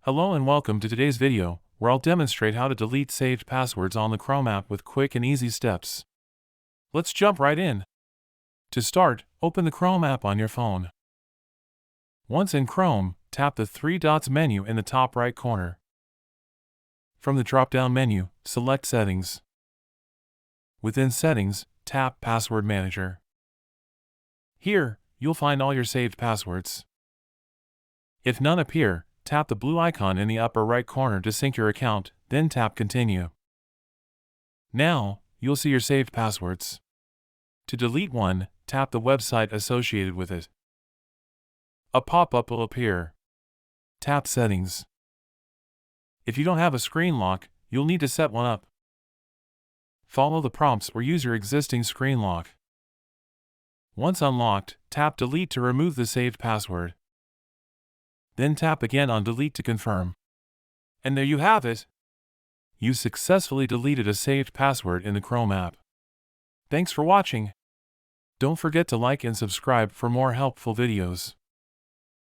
Hello and welcome to today's video, where I'll demonstrate how to delete saved passwords on the Chrome app with quick and easy steps. Let's jump right in. To start, open the Chrome app on your phone. Once in Chrome, tap the three dots menu in the top right corner. From the drop-down menu, select Settings. Within Settings, tap Password Manager. Here, you'll find all your saved passwords. If none appear, tap the blue icon in the upper right corner to sync your account, then tap Continue. Now, you'll see your saved passwords. To delete one, tap the website associated with it. A pop-up will appear. Tap Settings. If you don't have a screen lock, you'll need to set one up. Follow the prompts or use your existing screen lock. Once unlocked, tap Delete to remove the saved password. Then tap again on Delete to confirm. And there you have it! You successfully deleted a saved password in the Chrome app. Thanks for watching. Don't forget to like and subscribe for more helpful videos.